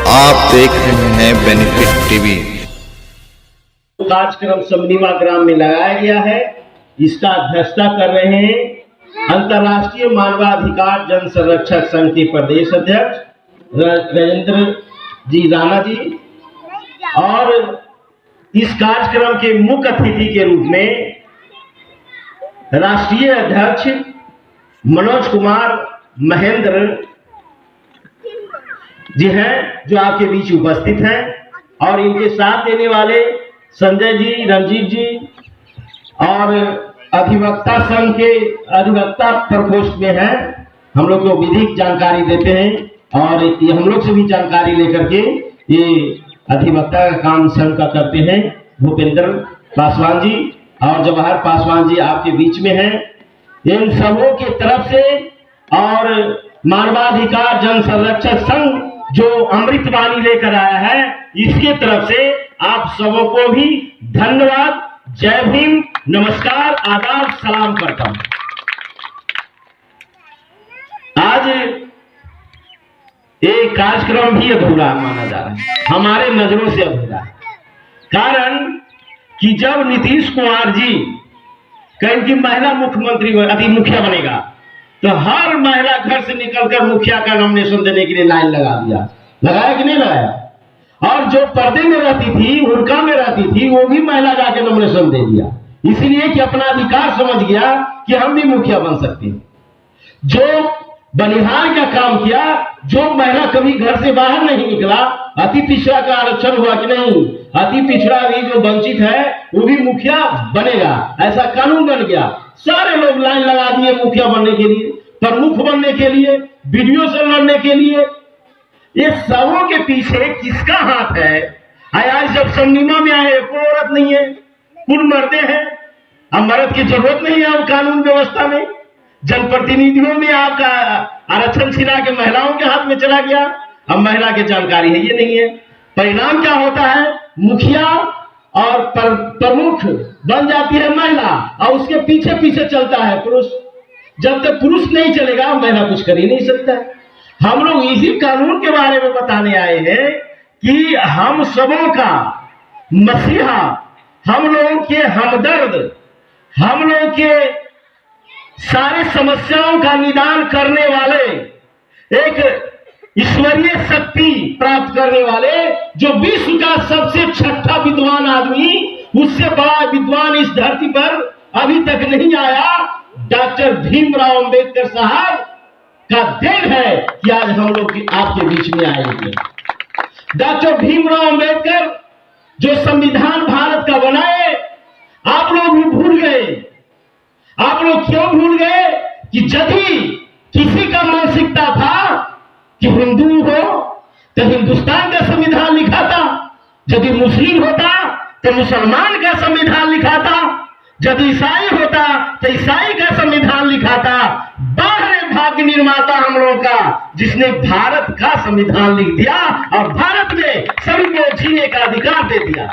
आप देख रहे हैं बेनिफिट टीवी। कार्यक्रम समनीवा ग्राम में लगाया गया है। इसका अध्यक्षता कर रहे हैं अंतर्राष्ट्रीय मानवाधिकार जन संरक्षक संघ के प्रदेश अध्यक्ष राजेंद्र जी राणा जी, और इस कार्यक्रम के मुख्य अतिथि के रूप में राष्ट्रीय अध्यक्ष मनोज कुमार महेंद्र जी हैं, जो आपके बीच उपस्थित हैं, और इनके साथ देने वाले संजय जी, रंजीत जी, और अधिवक्ता संघ के अधिवक्ता प्रकोष्ठ में हैं। हम लोग को विधिक जानकारी देते हैं और ये हम लोग से भी जानकारी लेकर के ये अधिवक्ता का काम संघ का करते हैं। भूपेंद्र पासवान जी और जवाहर पासवान जी आपके बीच में हैं। इन सबों की तरफ से और मानवाधिकार जन संरक्षक संघ जो अमृतवाणी लेकर आया है, इसके तरफ से आप सबों को भी धन्यवाद, जय भीम, नमस्कार, आदाब, सलाम करता हूं। आज ये कार्यक्रम भी अधूरा माना जा रहा है, हमारे नजरों से अधूरा है। कारण कि जब नीतीश कुमार जी कहीं की महिला मुख्यमंत्री मुखिया बनेगा तो हर महिला घर से निकलकर मुखिया का नॉमिनेशन देने के लिए लाइन लगा दिया। लगाया कि नहीं लगाया? और जो पर्दे में रहती थी, उनका में रहती थी, वो भी महिला जाके नॉमिनेशन दे दिया, इसलिए कि अपना अधिकार समझ गया कि हम भी मुखिया बन सकते हैं। जो बनिहार का काम किया, जो महिला कभी घर से बाहर नहीं निकला, अति पिछड़ा का आरक्षण हुआ कि नहीं, अति पिछड़ा भी जो वंचित है वो भी मुखिया बनेगा, ऐसा कानून बन गया। सारे लोग लाइन लगा दिए मुखिया बनने के लिए, प्रमुख बनने के लिए, वीडियो से लड़ने के लिए। ये सबों के पीछे किसका हाथ है? आज जब समनीमा में आए, कोई औरत नहीं है, कुल मर्दे हैं। अब मर्द की जरूरत नहीं है अब कानून व्यवस्था में। जनप्रतिनिधियों में आपका आरक्षण छिना के महिलाओं के हाथ में चला गया, अब महिला की जानकारी है ये नहीं है। परिणाम क्या होता है? मुखिया और प्रमुख बन जाती है महिला, और उसके पीछे पीछे चलता है पुरुष। जब तक पुरुष नहीं चलेगा महिला कुछ कर ही नहीं सकता। हम लोग इसी कानून के बारे में बताने आए हैं कि हम सबों का मसीहा, हम लोगों के हमदर्द, हम लोग के सारे समस्याओं का निदान करने वाले, एक ईश्वरीय शक्ति प्राप्त करने वाले, जो विश्व का सबसे छठा विद्वान आदमी, उससे बड़ा विद्वान इस धरती पर अभी तक नहीं आया, डॉक्टर भीमराव अंबेडकर साहब का देन है कि आज हम लोग आपके बीच में आए हैं। डॉक्टर भीमराव अंबेडकर जो संविधान भारत का बनाए, आप लोग भी भूल गए। आप लोग क्यों भूल गए? कि यदि किसी का मानसिकता था कि हिंदू हो तो हिंदुस्तान का संविधान लिखा था, यदि मुस्लिम होता तो मुसलमान का संविधान लिखा था, यदि ईसाई होता तो ईसाई का संविधान लिखा था। बाहर भाग्य निर्माता हम लोगों का, जिसने भारत का संविधान लिख दिया और भारत में सभी को जीने का अधिकार दे दिया।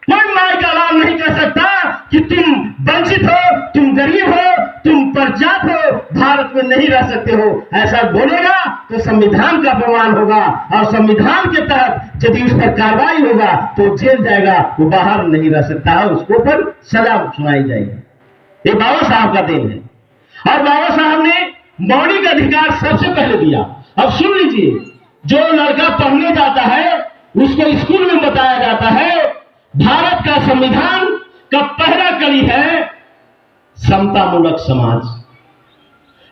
कोई माई का ऐलान नहीं कर सकता कि तुम वंचित हो, तुम गरीब हो, तुम परजात हो, भारत में नहीं रह सकते हो। ऐसा बोलेगा तो संविधान का अपमान होगा, और संविधान के तहत यदि उस पर कार्रवाई होगा तो जेल जाएगा, वो बाहर नहीं रह सकता, उसको पर सजा सुनाई जाएगी। ये बाबा साहब का देन है, और बाबा साहब ने मौलिक अधिकार सबसे पहले दिया। अब सुन लीजिए, जो लड़का पढ़ने जाता है उसको स्कूल में बताया जाता है भारत का संविधान का पहला कड़ी है समतामूलक समाज,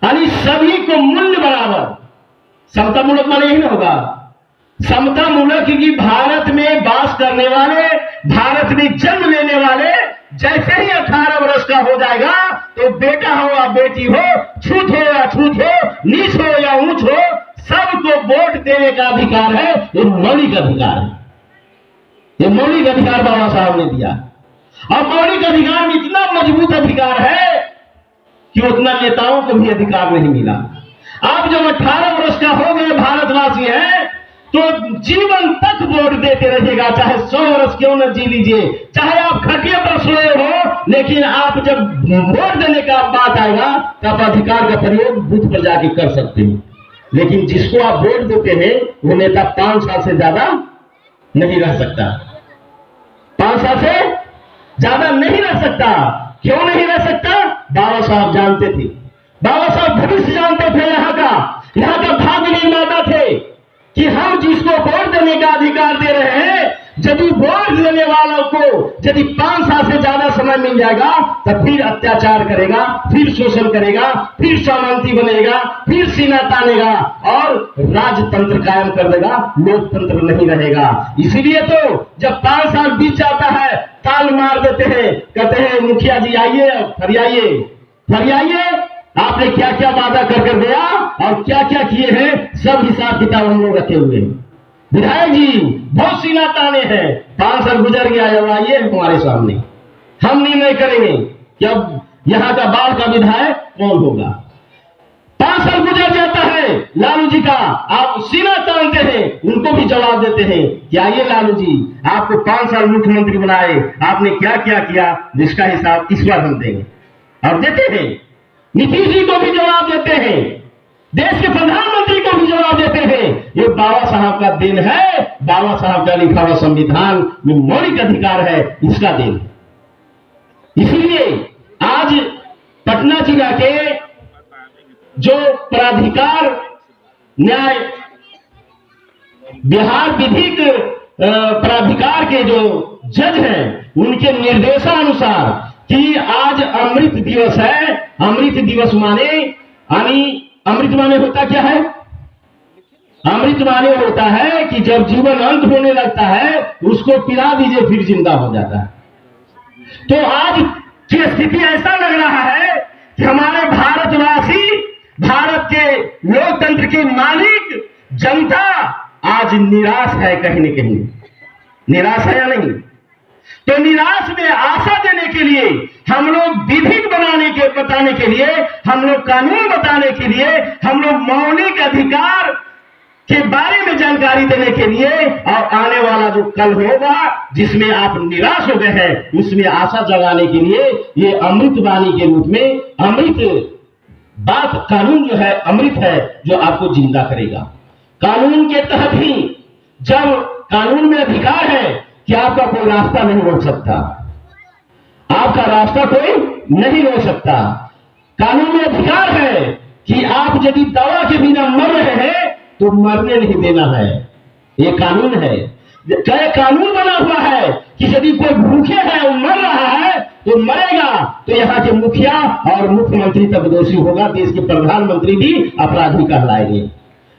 यानी सभी को मूल्य बराबर। समतामूलक माने यही ना होगा, समतामूलक की भारत में वास करने वाले, भारत में जन्म लेने वाले, जैसे ही 18 वर्ष का हो जाएगा तो बेटा हो या बेटी हो, छूत हो या छूत हो, नीच हो या ऊंच हो, सबको वोट देने का अधिकार है। ये मौलिक अधिकार है, ये मौलिक अधिकार बाबा साहब ने दिया। और मौलिक अधिकार में इतना मजबूत अधिकार है कि उतना नेताओं को भी अधिकार नहीं मिला। आप जब 18 वर्ष का हो गए भारतवासी हैं तो जीवन तक वोट देते रहिएगा, चाहे 100 वर्ष क्यों न जी लीजिए, चाहे आप खटिया पर सोए हो, लेकिन आप जब वोट देने का बात आएगा तो आप अधिकार का प्रयोग बूथ पर जाके कर सकते हो। लेकिन जिसको आप वोट देते हैं वो नेता 5 साल से ज्यादा नहीं रह सकता। 5 साल से ज्यादा नहीं रह सकता। क्यों नहीं रह सकता? बाबा साहब जानते थे, बाबा साहब भविष्य जानते थे, यहाँ का भाग्य निर्माता थे कि हम जिसको वोट देने का अधिकार दे रहे हैं, यदि वोट देने वालों को यदि 5 साल से ज्यादा समय मिल जाएगा तो फिर अत्याचार करेगा, फिर शोषण करेगा, फिर सामंती बनेगा, फिर सीना तानेगा और राजतंत्र कायम कर देगा, लोकतंत्र नहीं रहेगा। इसीलिए तो जब 5 साल बीत जाता है ताल मार देते हैं, कहते हैं मुखिया जी आइए, फरियाइए फरियाइए, आपने क्या क्या वादा कर गया और क्या क्या किए हैं, सब हिसाब किताब हम लोग रखे हुए हैं। विधायक जी बहुत सीना ताने हैं, 5 साल गुजर गया, अब आइए हमारे सामने, हम निर्णय करेंगे कि अब यहाँ का बाढ़ का विधायक कौन होगा। 5 साल गुजर जाता है लालू जी का, आप सीना तानते हैं, उनको भी जवाब देते हैं कि आइए लालू जी, आपको 5 साल मुख्यमंत्री बनाए, आपने क्या क्या किया, जिसका हिसाब इस बार हम देंगे। और देते हैं, नीतीश जी को भी जवाब देते हैं, देश के प्रधानमंत्री को भी जवाब देते हैं। ये बाबा साहब का दिन है, बाबा साहब का लिखा हुआ संविधान में मौलिक अधिकार है, इसका दिन। इसीलिए आज पटना जिला के जो प्राधिकार न्याय बिहार विधिक प्राधिकार के जो जज हैं, उनके निर्देशानुसार कि आज अमृत दिवस है। अमृत दिवस माने अमृत माने होता क्या है? अमृत माने होता है कि जब जीवन अंत होने लगता है उसको पिला दीजिए, फिर जिंदा हो जाता है। तो आज की स्थिति ऐसा लग रहा है कि हमारे भारतवासी, भारत के लोकतंत्र के मालिक जनता आज निराश है, कहीं न कहीं निराश है या नहीं? तो निराश में आशा देने के लिए हम लोग विधिक बताने के लिए, हम लोग कानून बताने के लिए, हम लोग मौलिक अधिकार के बारे में जानकारी देने के लिए और आने वाला जो कल होगा जिसमें आप निराश हो गए हैं, उसमें आशा जगाने के लिए ये अमृत वाणी के रूप में अमृत बात कानून जो है अमृत है, जो आपको जिंदा करेगा। कानून के तहत ही, जब कानून में अधिकार है कि आपका कोई रास्ता नहीं रोक सकता, आपका रास्ता कोई नहीं रोक सकता। कानून में अधिकार है कि आप यदि दवा के बिना मर रहे हैं तो मरने नहीं देना है, ये कानून है। क्या कानून बना हुआ है कि यदि कोई भूखे है और मर रहा है तो मरेगा, तो यहाँ के मुखिया और मुख्यमंत्री तब दोषी होगा, देश के प्रधानमंत्री भी अपराधी कहलाएंगे।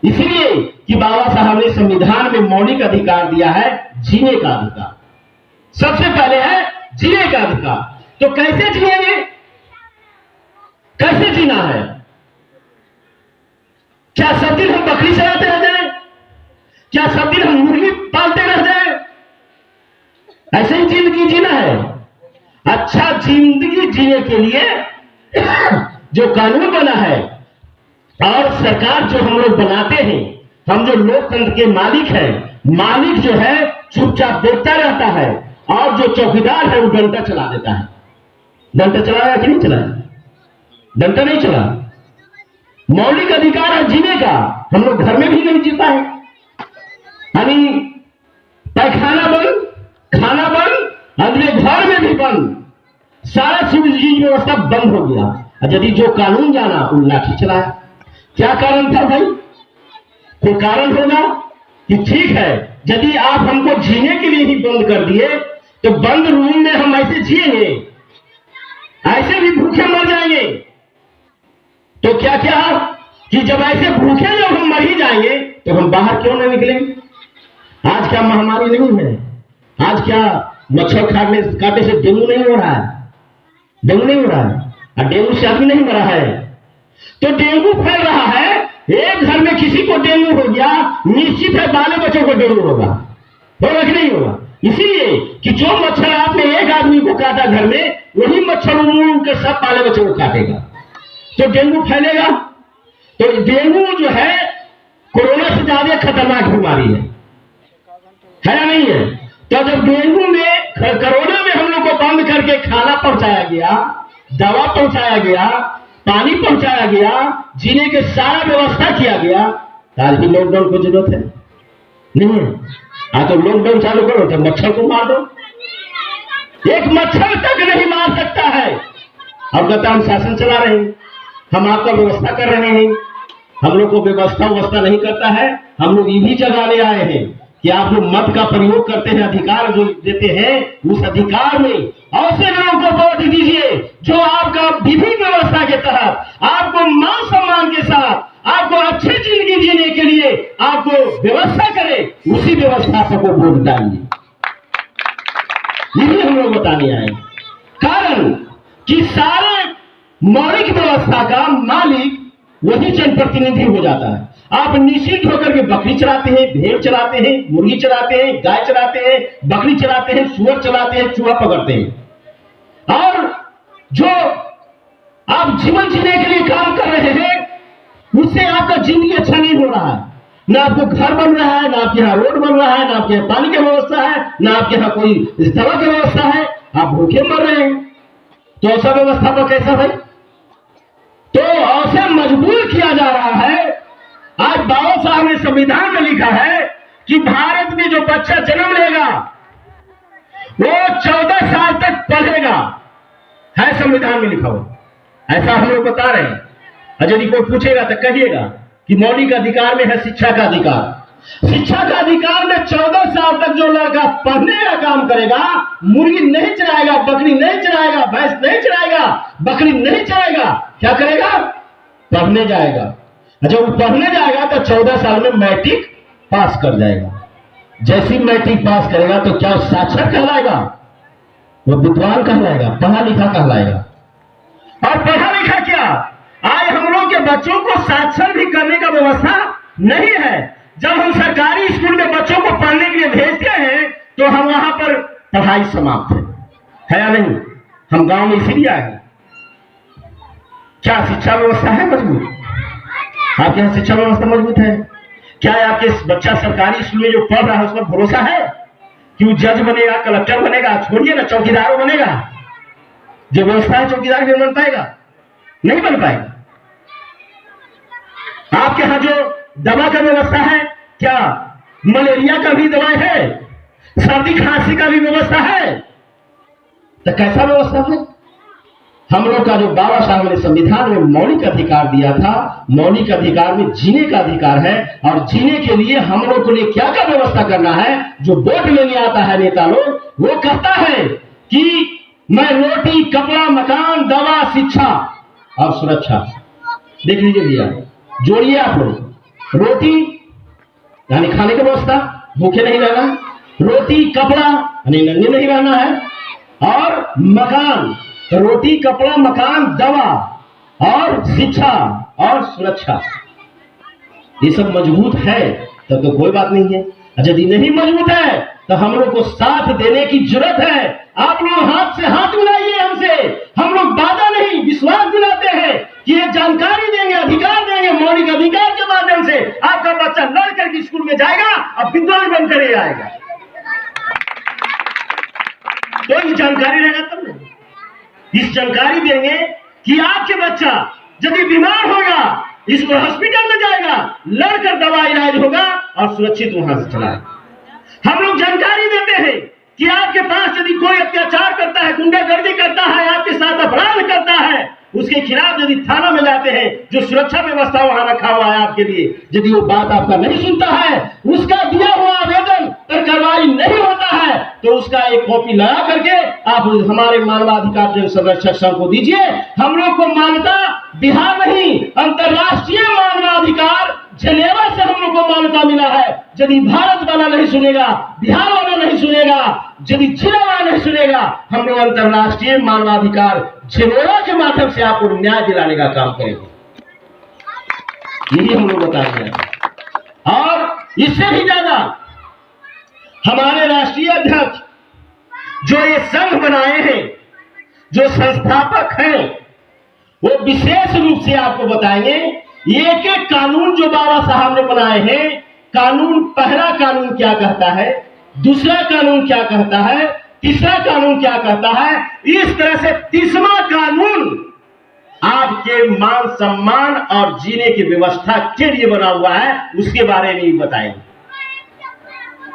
इसलिए कि बाबा साहब ने संविधान में मौलिक अधिकार दिया है, जीने का अधिकार। सबसे पहले है जीने का अधिकार। तो कैसे जिएंगे, कैसे जीना है? क्या सब दिन हम बकरी चराते रह जाए? क्या सब दिन हम मुर्गी पालते रह जाए? ऐसे ही जिंदगी जीना है? अच्छा जिंदगी जीने के लिए जो कानून बना है और सरकार जो हम लोग बनाते हैं, हम जो लोकतंत्र के मालिक हैं, मालिक जो है चुपचाप देखता रहता है और जो चौकीदार है वो डंडा चला देता है। डंडा चलाया कि नहीं चलाया? डंडा नहीं चला। मौलिक अधिकार है जीने का, हम लोग घर में भी नहीं जीता है। यानी पैखाना बंद, खाना बंद, अगले घर में भी बंद, सारा चीज व्यवस्था बंद हो गया। यदि जो कानून जाना वो लाठी चलाया। क्या कारण था भाई? कोई कारण होगा कि ठीक है यदि आप हमको जीने के लिए ही बंद कर दिए तो बंद रूम में हम ऐसे जिएंगे, ऐसे भी भूखे मर जाएंगे। तो क्या क्या कि जब ऐसे भूखे जब हम मर ही जाएंगे तो हम बाहर क्यों नहीं निकलेंगे? आज क्या महामारी नहीं है? आज क्या मच्छर काटे से डेंगू नहीं हो रहा है? डेंगू नहीं हो रहा है और डेंगू से आदमी नहीं मरा है। तो डेंगू फैल रहा है, एक घर में किसी को डेंगू हो गया, निश्चित है बाले बच्चों को डेंगू होगा कि नहीं होगा? इसीलिए कि जो मच्छर आपने एक आदमी को काटा घर में, वही मच्छर उनके सब बाले बच्चों को काटेगा, तो डेंगू फैलेगा। तो डेंगू जो है कोरोना से ज्यादा खतरनाक बीमारी है या नहीं है? तो जब डेंगू में, कोरोना में हम लोग को बंद करके खाना पहुंचाया गया, दवा पहुंचाया गया, पानी पहुंचाया गया, जीने के सारा व्यवस्था किया गया, आज भी लॉकडाउन को जरूरत है नहीं है? तो लॉकडाउन चालू करो तो मच्छर को मार दो, एक मच्छर तक नहीं मार सकता है। अब कहता हम शासन चला रहे हैं, हम आपका व्यवस्था कर रहे हैं, हम लोग को व्यवस्था नहीं करता है। हम लोग यही जगाने आए हैं कि आप लोग मत का प्रयोग करते हैं, अधिकार जो देते हैं, उस अधिकार में ऐसे लोगों को वोट दीजिए जो आपका विधि व्यवस्था के तहत आपको मान सम्मान के साथ आपको अच्छी जिंदगी जीने के लिए आपको व्यवस्था करे, उसी व्यवस्था को वोट डालिए। यही हम लोग बताने आए। कारण कि सारे मौलिक व्यवस्था का मालिक वही जनप्रतिनिधि हो जाता है। आप निश्चित होकर के बकरी चलाते हैं, भेड़ चलाते हैं, मुर्गी चलाते हैं, गाय चलाते हैं, बकरी चलाते हैं, सुअर चलाते हैं, चूहा पकड़ते हैं, और जो आप जीवन जीने के लिए काम कर रहे हैं उससे आपका जिंदगी अच्छा नहीं हो रहा है। ना आपको घर बन रहा है, ना आपके यहाँ रोड बन रहा है, ना आपके यहाँ पानी की व्यवस्था है, ना आपके यहाँ कोई दवा की व्यवस्था है, आप भूखे मर रहे हैं। तो ऐसा व्यवस्था पर कैसा भाई? तो ऐसे मजबूर किया जा रहा है। आज बाबा साहब ने संविधान में लिखा है कि भारत में जो बच्चा जन्म लेगा वो 14 साल तक पढ़ेगा, है संविधान में लिखा हुआ। ऐसा हम लोग बता रहे हैं। और यदि कोई पूछेगा तो कहिएगा कि मौलिक अधिकार में है शिक्षा का अधिकार। शिक्षा का अधिकार में 14 साल तक जो लड़का पढ़ने का काम करेगा, मुर्गी नहीं चलाएगा, बकरी नहीं चलाएगा, भैंस नहीं चलाएगा, बकरी नहीं चलाएगा, क्या करेगा? पढ़ने जाएगा। जब वो पढ़ने जाएगा तो 14 साल में मैट्रिक पास कर जाएगा। जैसे मैट्रिक पास करेगा तो क्या साक्षर कहलाएगा? वो विद्वान कहलाएगा, पढ़ा लिखा कहलाएगा। और पढ़ा लिखा क्या, आज हम लोग के बच्चों को साक्षर भी करने का व्यवस्था नहीं है। जब हम सरकारी स्कूल में बच्चों को पढ़ने के लिए भेजते हैं तो हम वहां पर पढ़ाई समाप्त है या नहीं? हम गांव में इसीलिए आए हैं। क्या शिक्षा व्यवस्था है मजबूत? आपके यहाँ शिक्षा व्यवस्था मजबूत है? क्या आपके बच्चा सरकारी स्कूल में जो पढ़ रहा है उसमें भरोसा है कि वो जज बनेगा, कलेक्टर बनेगा, छोड़िए ना चौकीदार बनेगा? जो व्यवस्था है चौकीदार भी बन पाएगा? नहीं बन पाएगा। आपके यहां जो दवा का व्यवस्था है, क्या मलेरिया का भी दवाई है, सर्दी खांसी का भी व्यवस्था है? तो कैसा व्यवस्था है? हम लोग का जो बाबा साहब ने संविधान में मौलिक अधिकार दिया था, मौलिक अधिकार में जीने का अधिकार है, और जीने के लिए हम लोग को लिए क्या क्या व्यवस्था करना है। जो वोट लेने आता है नेता लोग, वो कहता है कि मैं रोटी, कपड़ा, मकान, दवा, शिक्षा और सुरक्षा। देख लीजिए भैया, जोड़िए आप लोग। रोटी यानी खाने की व्यवस्था, भूखे नहीं रहना, रोटी कपड़ा यानी नंगे नहीं रहना है, और मकान, रोटी कपड़ा मकान दवा और शिक्षा और सुरक्षा, ये सब मजबूत है तब तो कोई बात नहीं है। यदि नहीं मजबूत है तो हम लोग को साथ देने की जरूरत है। आप लोग हाथ से हाथ मिलाइए हमसे। हम लोग वादा नहीं, विश्वास दिलाते हैं कि ये जानकारी देंगे, अधिकार देंगे, मौलिक अधिकार के माध्यम से आपका बच्चा लड़ करके स्कूल में जाएगा और विद्वान बनकर ही आएगा। कोई जानकारी रहेगा तब नहीं। इस जानकारी देंगे कि आपके बच्चा यदि बीमार होगा, इस हॉस्पिटल में जाएगा, लड़कर दवा इलाज होगा और सुरक्षित वहां से चलाएगा। हम लोग जानकारी देते हैं कि आपके पास यदि कोई अत्याचार करता है, गुंडागर्दी करता है, आपके साथ अपराध करता है, उसके खिलाफ यदि थाना में जाते हैं, जो सुरक्षा व्यवस्था वहां रखा हुआ है आपके लिए, यदि वो बात आपका नहीं सुनता है, उसका दिया हुआ आवेदन पर कार्रवाई नहीं होता है, तो उसका एक कॉपी लगा करके आप हमारे मानवाधिकार जन संरक्षक संघ को दीजिए। हम लोग को मान्यता बिहार नहीं, अंतर्राष्ट्रीय मानवाधिकार जनेवा से हम लोग को मान्यता मिला है। यदि भारत वाला नहीं सुनेगा, बिहार वाला नहीं सुनेगा, यदि जिला वाला नहीं सुनेगा, हम लोग अंतर्राष्ट्रीय मानवाधिकार जनेवा के माध्यम से आपको न्याय दिलाने का काम करेंगे। यही हम लोग बता रहे हैं। और इससे भी ज्यादा हमारे राष्ट्रीय अध्यक्ष जो ये संघ बनाए हैं, जो संस्थापक हैं, वो विशेष रूप से आपको बताएंगे एक एक कानून जो बाबा साहब ने बनाए हैं। कानून, पहला कानून क्या कहता है, दूसरा कानून क्या कहता है, तीसरा कानून क्या कहता है, इस तरह से 30वां कानून आपके मान सम्मान और जीने की व्यवस्था के लिए बना हुआ है, उसके बारे में भी बताएंगे।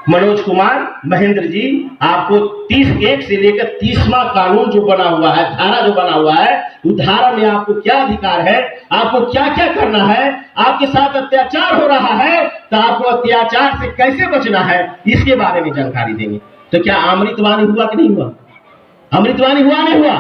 मनोज कुमार महेंद्र जी, आपको 31 से लेकर 30वां कानून जो बना हुआ है, धारा जो बना हुआ है, उस धारा में आपको क्या अधिकार है, आपको क्या क्या करना है, आपके साथ अत्याचार हो रहा है तो आपको अत्याचार से कैसे बचना है, इसके बारे में जानकारी देंगे। तो क्या अमृतवाणी हुआ कि नहीं हुआ? अमृतवाणी हुआ नहीं हुआ?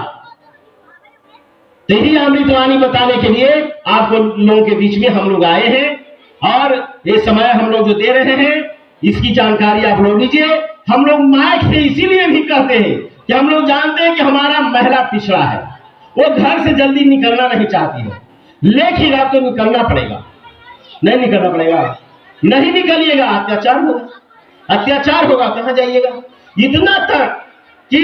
तो यही अमृतवाणी बताने के लिए आपको लोगों के बीच में हम लोग आए हैं और ये समय हम लोग जो दे रहे हैं इसकी जानकारी आप लोग लीजिए। हम लोग माइक से इसीलिए भी कहते हैं कि हम लोग जानते हैं कि हमारा महिला पिछड़ा है, वो घर से जल्दी निकलना नहीं चाहती है, लेकिन अब तो निकलना पड़ेगा। नहीं निकलना पड़ेगा, नहीं निकलिएगा अत्याचार होगा, अत्याचार होगा, कहां जाइएगा? इतना तक कि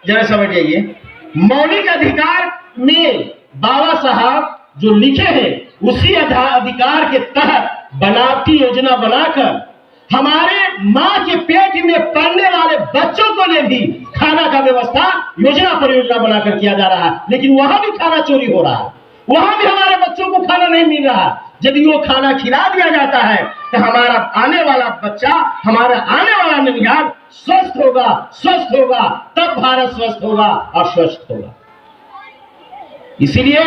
जरा समझ जाइए, मौलिक अधिकार में बाबा साहब जो लिखे हैं उसी अधिकार के तहत बनावटी योजना बनाकर हमारे मां के पेट में पलने वाले बच्चों को ले भी खाना का व्यवस्था योजना परियोजना बनाकर किया जा रहा है, लेकिन वहां भी खाना चोरी हो रहा है, वहां भी हमारे बच्चों को खाना नहीं मिल रहा। यदि वो खाना खिला दिया जाता है तो हमारा आने वाला बच्चा, हमारा आने वाला ननिहाल स्वस्थ होगा, स्वस्थ होगा, तब भारत स्वस्थ होगा और स्वस्थ होगा। इसीलिए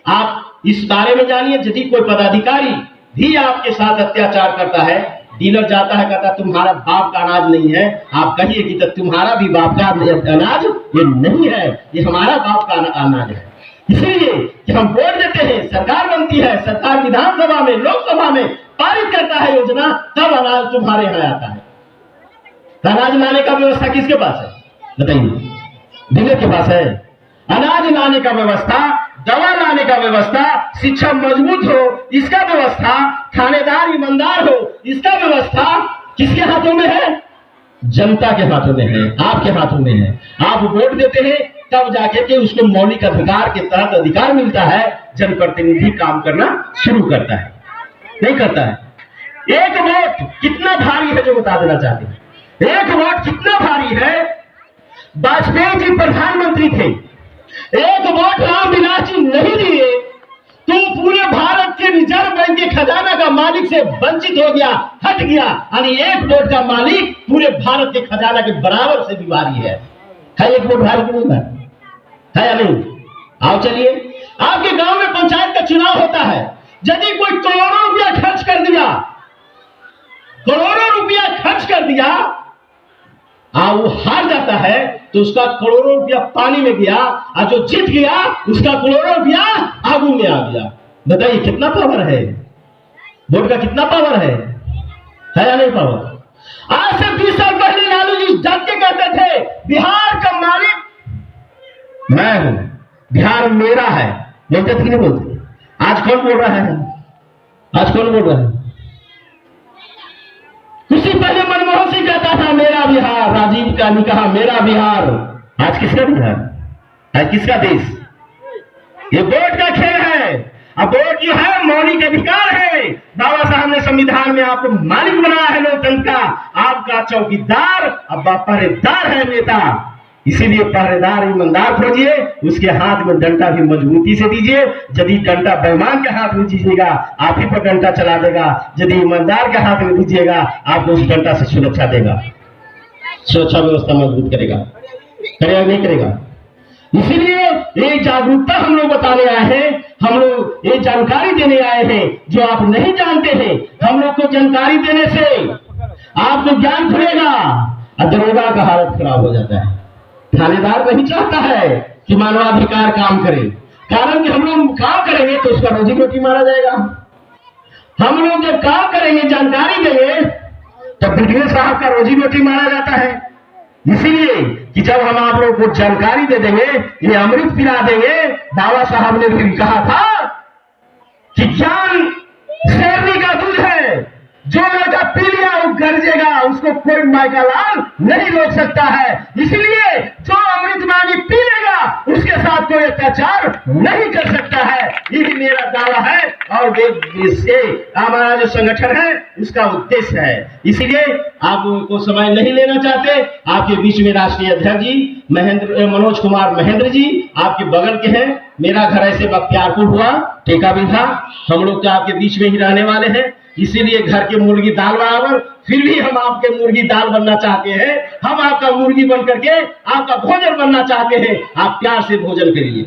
आप इस बारे में जानिए। यदि कोई पदाधिकारी भी आपके साथ अत्याचार करता है, डीलर जाता है कहता तुम्हारा बाप का अनाज नहीं है, आप कहिए कि तो तुम्हारा भी बाप का अनाज ये नहीं है, ये हमारा बाप का अनाज है। इसलिए कि हम वोट देते हैं, सरकार बनती है, सरकार विधानसभा में लोकसभा में पारित करता है योजना, तब अनाज तुम्हारे यहाँ आता है। अनाज लाने का व्यवस्था किसके पास है बताइए? डीलर के पास है। अनाज लाने का व्यवस्था, दवा लाने का व्यवस्था, शिक्षा मजबूत हो इसका व्यवस्था, थानेदार ईमानदार हो इसका व्यवस्था किसके हाथों में है? जनता के हाथों में है, आपके हाथों में है। आप वोट देते हैं तब जाके के उसको मौलिक अधिकार के तहत अधिकार मिलता है, जनप्रतिनिधि काम करना शुरू करता है, नहीं करता है। एक वोट कितना भारी है जो बता देना चाहते हैं। एक वोट कितना भारी है? वाजपेयी जी प्रधानमंत्री थे, एक वोट रामविलास जी नहीं दिए तो पूरे भारत के रिजर्व बैंक के खजाना का मालिक से वंचित हो गया, हट गया। यानी एक वोट का मालिक पूरे भारत के खजाना के बराबर से भी भारी है एक वोट भारी की नहीं है या नहीं? आओ चलिए, आपके गांव में पंचायत का चुनाव होता है, यदि कोई करोड़ों रुपया खर्च कर दिया, करोड़ों रुपया खर्च कर दिया, वो हार जाता है तो उसका करोड़ों रुपया पानी में गया, और जो जीत गया उसका करोड़ों रुपया आगू में आ गया। बताइए कितना पावर है? वोट का कितना पावर है या नहीं पावर? आज से 20 साल पहले लालू जी डट के कहते थे बिहार का मालिक मैं हूं, बिहार मेरा है, बोलते थे कि नहीं बोलते? आज कौन बोल रहा है? आज कौन बोल रहा है? कुछ ही पहले मनमोहन सिंह कहता था मेरा बिहार, राजीव गांधी कहा मेरा बिहार। आज किसका बिहार? आज किसका देश? ये वोट का खेल है। अब वोट जो है मौलिक अधिकार है। बाबा साहब ने संविधान में आपको मालिक बनाया है लोकतंत्र का, आपका चौकीदार अब पहरेदार है नेता। इसीलिए पहरेदार ईमानदार खोजिए, उसके हाथ में डंडा भी मजबूती से दीजिए। यदि डंडा बेईमान के हाथ में दीजिएगा आप ही पर डंडा चला देगा, यदि ईमानदार के हाथ में दीजिएगा आपको उस डंडा से सुरक्षा देगा, सुरक्षा व्यवस्था मजबूत करेगा। करेगा नहीं करेगा? इसीलिए ये जागरूकता हम लोग बताने आए हैं, हम लोग ये जानकारी देने आए हैं जो आप नहीं जानते हैं। हम लोग को जानकारी देने से आपको ज्ञान खुलेगा और दरोगा का हालत खराब हो जाता है। थानेदार नहीं चाहता है कि मानवाधिकार काम करे, कारण कि हम लोग काम करेंगे तो उसका रोजी रोटी मारा जाएगा। हम लोग जब काम करेंगे, जानकारी देंगे, तब बीडीओ साहब का रोजी रोटी मारा जाता है। इसीलिए कि जब हम आप लोगों को जानकारी दे देंगे, ये अमृत पिला देंगे। बाबा साहब ने भी कहा था कि ज्ञान शेरनी का दूध है, जो लड़का पी लिया वो गरजेगा, उसको कोई मायका लाल नहीं रोक सकता है। इसलिए जो अमृतवाणी पी लेगा उसके साथ कोई अत्याचार नहीं कर सकता है, यही मेरा दावा है। और इसके हमारा जो संगठन है उसका उद्देश्य है। इसीलिए आपको समय नहीं लेना चाहते, आपके बीच में राष्ट्रीय अध्यक्ष जी मनोज कुमार महेंद्र जी आपके बगल के हैं। मेरा घर ऐसे बख्तियारपुर हुआ, ठेका भी था, हम लोग तो आपके बीच में ही रहने वाले हैं, इसीलिए घर के मुर्गी दाल बराबर। फिर भी हम आपके मुर्गी दाल बनना चाहते हैं, हम आपका मुर्गी बन करके आपका भोजन बनना चाहते हैं, आप प्यार से भोजन करिए।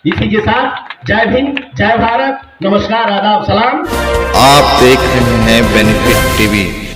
इसी के साथ जय भीम, जय भारत, नमस्कार, आदाब, सलाम। आप देख रहे हैं बेनिफिट टीवी।